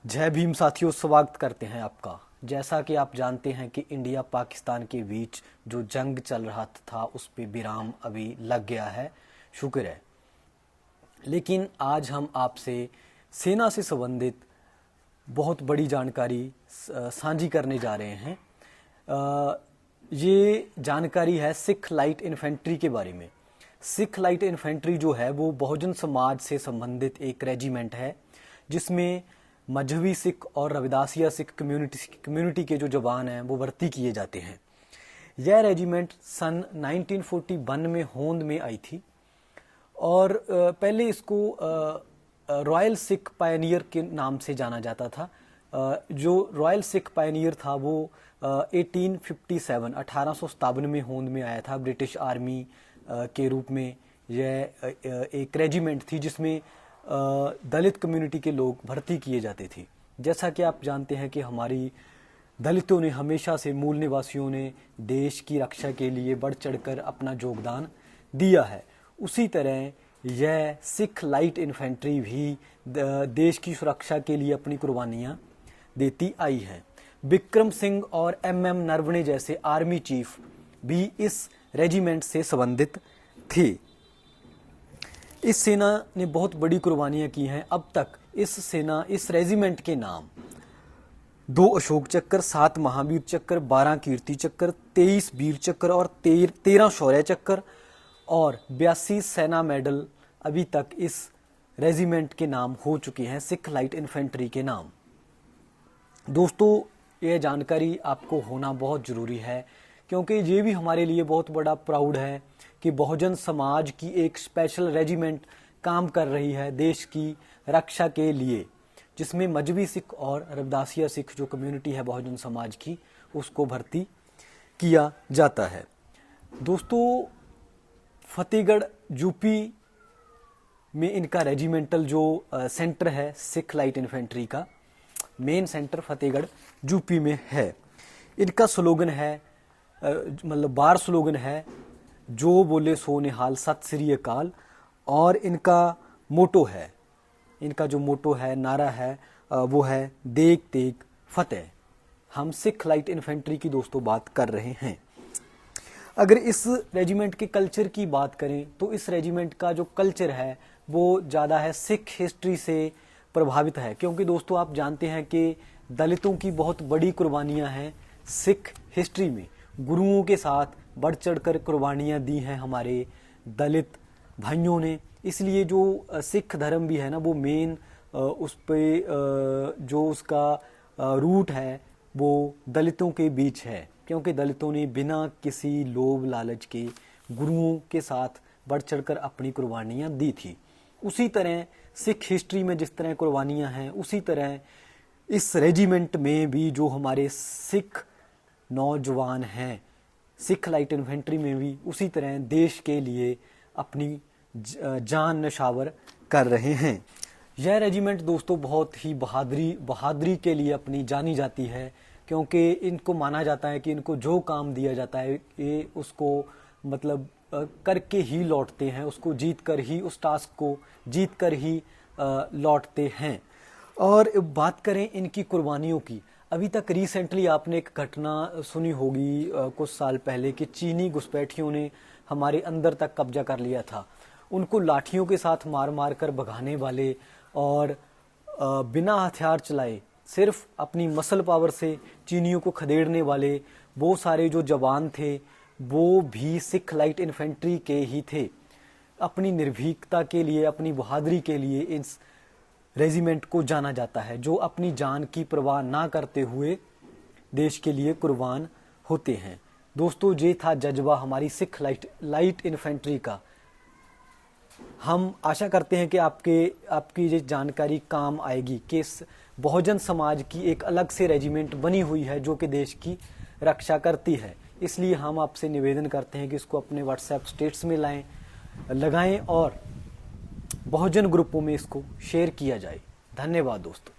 जय भीम साथियों, स्वागत करते हैं आपका। जैसा कि आप जानते हैं कि इंडिया पाकिस्तान के बीच जो जंग चल रहा था उस पे विराम अभी लग गया है, शुक्र है। लेकिन आज हम आपसे सेना से संबंधित बहुत बड़ी जानकारी साझी करने जा रहे हैं। ये जानकारी है सिख लाइट इन्फेंट्री के बारे में। सिख लाइट इन्फेंट्री जो है वो बहुजन समाज से संबंधित एक रेजिमेंट है जिसमें मजहबी सिख और रविदासिया सिख कम्युनिटी के जो जवान हैं वो भर्ती किए जाते हैं। यह रेजिमेंट सन 1941 में होंद में आई थी और पहले इसको रॉयल सिख पायनियर के नाम से जाना जाता था। जो रॉयल सिख पायनियर था वो 1857 में होंद में आया था। ब्रिटिश आर्मी के रूप में यह एक रेजिमेंट थी जिसमें दलित कम्युनिटी के लोग भर्ती किए जाते थे। जैसा कि आप जानते हैं कि हमारी दलितों ने हमेशा से, मूल निवासियों ने देश की रक्षा के लिए बढ़ चढ़कर अपना योगदान दिया है। उसी तरह यह सिख लाइट इन्फेंट्री भी देश की सुरक्षा के लिए अपनी कुर्बानियां देती आई है। विक्रम सिंह और MM नरवणे जैसे आर्मी चीफ भी इस रेजिमेंट से संबंधित थे। इस सेना ने बहुत बड़ी कुर्बानियां की हैं। अब तक इस रेजिमेंट के नाम 2 अशोक चक्र, 7 महावीर चक्र, 12 कीर्ति चक्र, 23 वीर चक्र और 13 शौर्य चक्र और 82 सेना मेडल अभी तक इस रेजिमेंट के नाम हो चुके हैं, सिख लाइट इन्फेंट्री के नाम। दोस्तों, यह जानकारी आपको होना बहुत ज़रूरी है क्योंकि ये भी हमारे लिए बहुत बड़ा प्राउड है कि बहुजन समाज की एक स्पेशल रेजिमेंट काम कर रही है देश की रक्षा के लिए, जिसमें मजहबी सिख और रविदासिया सिख जो कम्युनिटी है बहुजन समाज की, उसको भर्ती किया जाता है। दोस्तों, फतेहगढ़ यूपी में इनका रेजिमेंटल जो सेंटर है सिख लाइट इन्फेंट्री का, मेन सेंटर फतेहगढ़ यूपी में है। इनका स्लोगन है, मतलब बार स्लोगन है, जो बोले सो निहाल सत श्री अकाल। और इनका मोटो है, नारा है, वो है देख देख फतेह। हम सिख लाइट इन्फेंट्री की दोस्तों बात कर रहे हैं। अगर इस रेजिमेंट के कल्चर की बात करें तो इस रेजिमेंट का जो कल्चर है वो ज़्यादा है सिख हिस्ट्री से प्रभावित है, क्योंकि दोस्तों आप जानते हैं कि दलितों की बहुत बड़ी कुर्बानियां हैं सिख हिस्ट्री में। गुरुओं के साथ बढ़ चढ़कर कुर्बानियां दी हैं हमारे दलित भाइयों ने। इसलिए जो सिख धर्म भी है ना, वो मेन उस पे जो उसका रूट है वो दलितों के बीच है, क्योंकि दलितों ने बिना किसी लोभ लालच के गुरुओं के साथ बढ़ चढ़कर अपनी कुर्बानियां दी थी। उसी तरह सिख हिस्ट्री में जिस तरह कुर्बानियां हैं, उसी तरह इस रेजिमेंट में भी जो हमारे सिख नौजवान हैं, सिख लाइट इन्फेंट्री में भी उसी तरह देश के लिए अपनी जान नशावर कर रहे हैं। यह रेजिमेंट दोस्तों बहुत ही बहादुरी के लिए अपनी जानी जाती है, क्योंकि इनको माना जाता है कि इनको जो काम दिया जाता है ये उसको मतलब करके ही लौटते हैं, उसको जीत कर ही, उस टास्क को जीत कर ही लौटते हैं। और बात करें इनकी कुर्बानियों की, अभी तक रिसेंटली आपने एक घटना सुनी होगी कुछ साल पहले कि चीनी घुसपैठियों ने हमारे अंदर तक कब्जा कर लिया था। उनको लाठियों के साथ मार मार कर भगाने वाले और बिना हथियार चलाए सिर्फ अपनी मसल पावर से चीनियों को खदेड़ने वाले वो सारे जो जवान थे वो भी सिख लाइट इन्फेंट्री के ही थे। अपनी निर्भीकता के लिए, अपनी बहादुरी के लिए इस रेजिमेंट को जाना जाता है, जो अपनी जान की परवाह ना करते हुए देश के लिए कुर्बान होते हैं। दोस्तों, ये था जज्बा हमारी सिख लाइट इन्फेंट्री का। हम आशा करते हैं कि आपकी ये जानकारी काम आएगी कि बहुजन समाज की एक अलग से रेजिमेंट बनी हुई है जो कि देश की रक्षा करती है। इसलिए हम आपसे निवेदन करते हैं कि इसको अपने व्हाट्सएप स्टेटस में लगाएं और बहुजन ग्रुपों में इसको शेयर किया जाए। धन्यवाद दोस्तों।